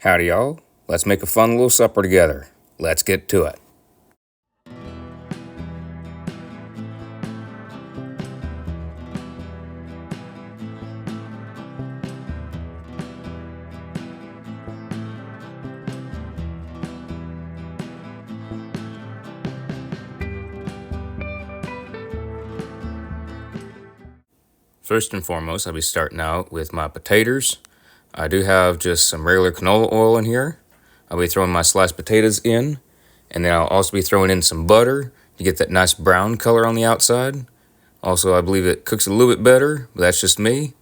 Howdy, y'all. Let's make a fun little supper together. Let's get to it. First and foremost, I'll be starting out with my potatoes. I do have just some regular canola oil in here. I'll be throwing my sliced potatoes in, and then I'll also be throwing in some butter to get that nice brown color on the outside. Also, I believe it cooks a little bit better, but that's just me.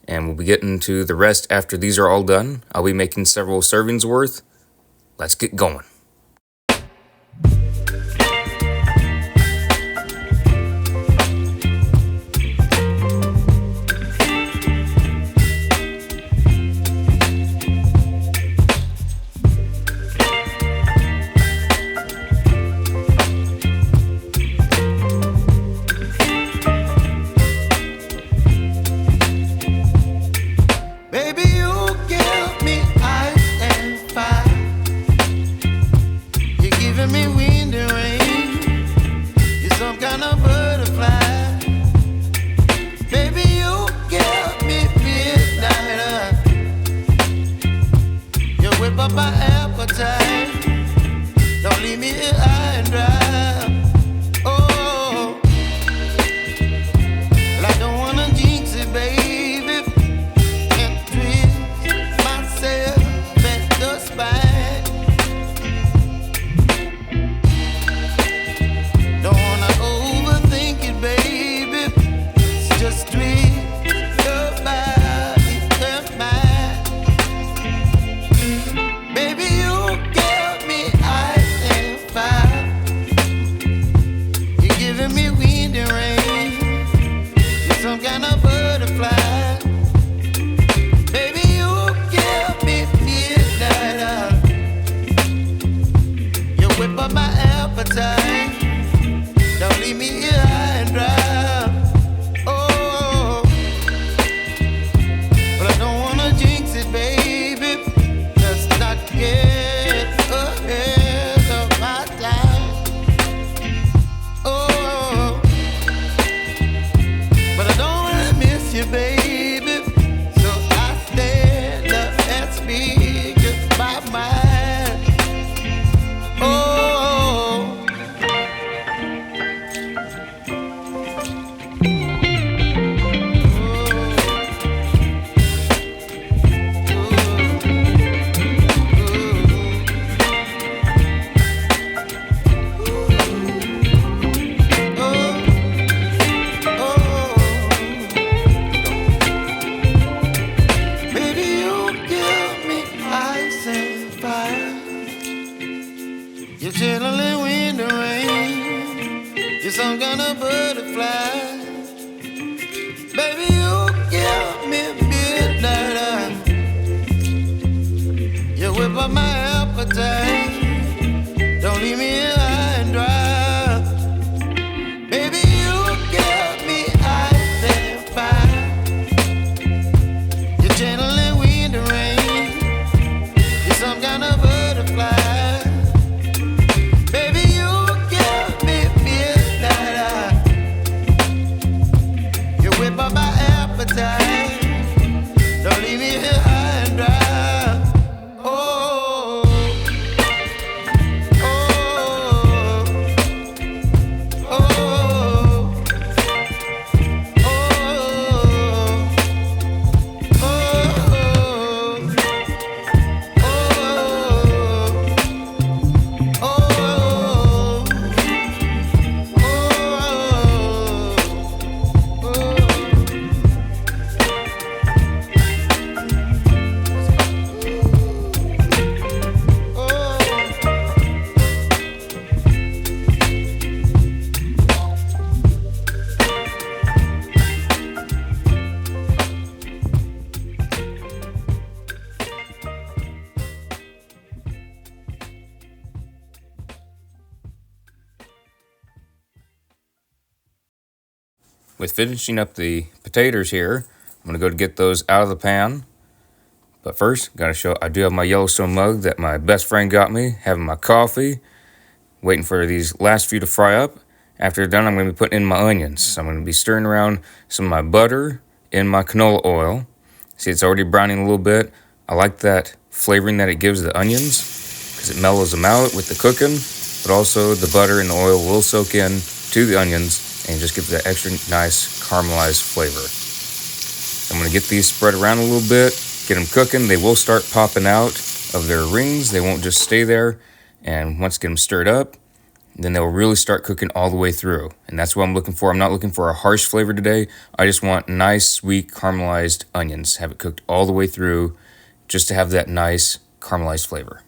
And we'll be getting to the rest after these are all done. I'll be making several servings worth. Let's get going. With finishing up the potatoes here, I'm going to go to get those out of the pan. But first, gotta show I do have my Yellowstone mug that my best friend got me, having my coffee, waiting for these last few to fry up. After they're done, I'm gonna be putting in my onions. So I'm gonna be stirring around some of my butter in my canola oil. See, it's already browning a little bit. I like that flavoring that it gives the onions because it mellows them out with the cooking, but also the butter and the oil will soak in to the onions and just give that extra nice caramelized flavor. I'm gonna get these spread around a little bit, get them cooking. They will start popping out of their rings. They won't just stay there. And once get them stirred up, then they'll really start cooking all the way through. And that's what I'm looking for. I'm not looking for a harsh flavor today. I just want nice, sweet, caramelized onions. Have it cooked all the way through just to have that nice caramelized flavor.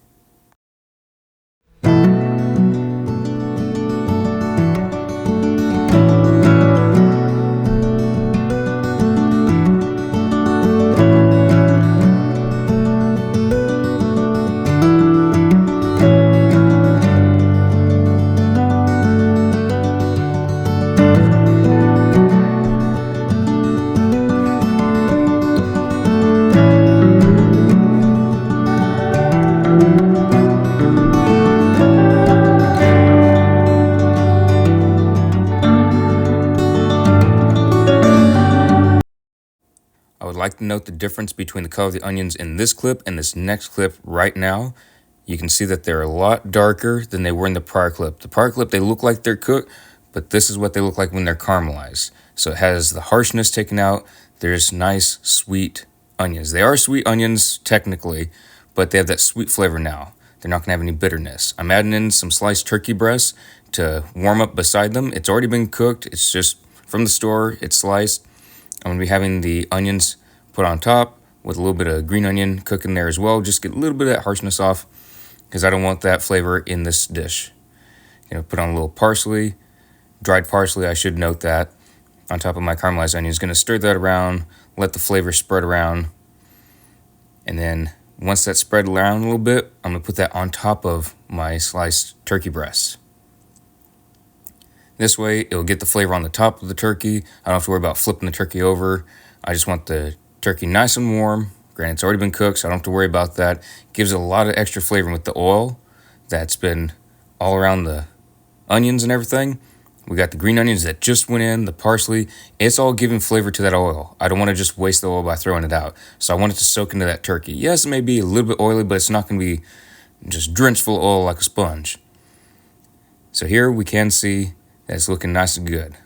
I would like to note the difference between the color of the onions in this clip and this next clip right now. You can see that they're a lot darker than they were in the prior clip. The prior clip, they look like they're cooked, but this is what they look like when they're caramelized. So it has the harshness taken out. There's nice, sweet onions. They are sweet onions, technically, but they have that sweet flavor now. They're not going to have any bitterness. I'm adding in some sliced turkey breasts to warm up beside them. It's already been cooked. It's just from the store. It's sliced. I'm going to be having the onions put on top with a little bit of green onion cooking there as well. Just get a little bit of that harshness off because I don't want that flavor in this dish. Put on a little parsley, dried parsley, I should note that, on top of my caramelized onions. Going to stir that around, let the flavor spread around. And then once that's spread around a little bit, I'm going to put that on top of my sliced turkey breasts. This way, it'll get the flavor on the top of the turkey. I don't have to worry about flipping the turkey over. I just want the turkey nice and warm. Granted, it's already been cooked, so I don't have to worry about that. Gives it a lot of extra flavor with the oil that's been all around the onions and everything. We got the green onions that just went in, the parsley. It's all giving flavor to that oil. I don't want to just waste the oil by throwing it out. So I want it to soak into that turkey. Yes, it may be a little bit oily, but it's not going to be just drenched full of oil like a sponge. So here we can see that it's looking nice and good.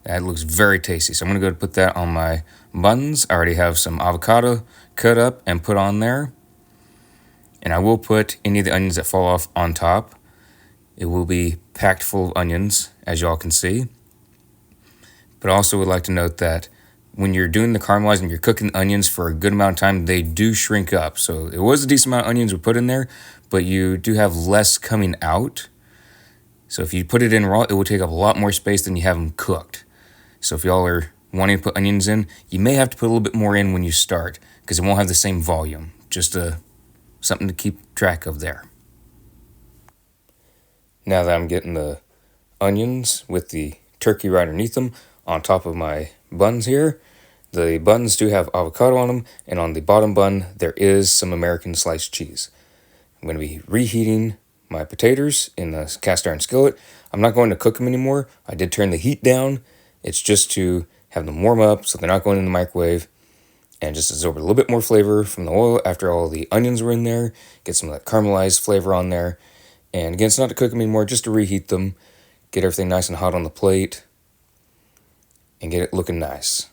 That looks very tasty. So I'm going to go put that on my buns. I already have some avocado cut up and put on there. And I will put any of the onions that fall off on top. It will be packed full of onions, as y'all can see. But also would like to note that when you're doing the caramelizing, you're cooking the onions for a good amount of time, they do shrink up. So it was a decent amount of onions we put in there, but you do have less coming out. So if you put it in raw, it will take up a lot more space than you have them cooked. So if y'all are wanting to put onions in, you may have to put a little bit more in when you start because it won't have the same volume. Just something to keep track of there. Now that I'm getting the onions with the turkey right underneath them on top of my buns here, the buns do have avocado on them, and on the bottom bun, there is some American sliced cheese. I'm going to be reheating my potatoes in the cast iron skillet. I'm not going to cook them anymore. I did turn the heat down. It's just to have them warm up so they're not going in the microwave and just absorb a little bit more flavor from the oil after all the onions were in there. Get some of that caramelized flavor on there. And again, it's not to cook them anymore, just to reheat them, get everything nice and hot on the plate, and get it looking nice.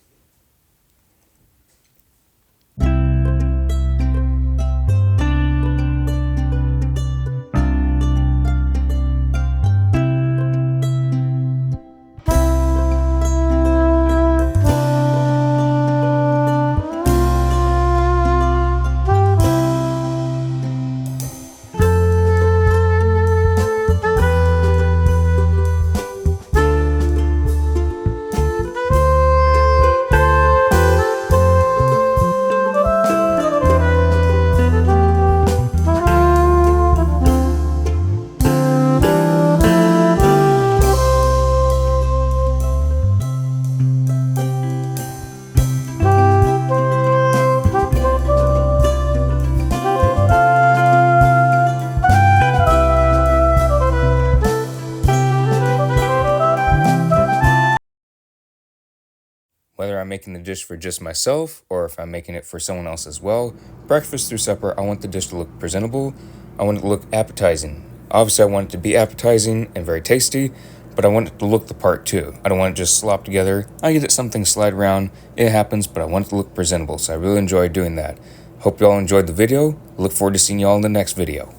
whether I'm making the dish for just myself or if I'm making it for someone else as well. Breakfast through supper, I want the dish to look presentable. I want it to look appetizing. Obviously, I want it to be appetizing and very tasty, but I want it to look the part too. I don't want it just slopped together. I get it something slide around. It happens, but I want it to look presentable, so I really enjoy doing that. Hope you all enjoyed the video. Look forward to seeing you all in the next video.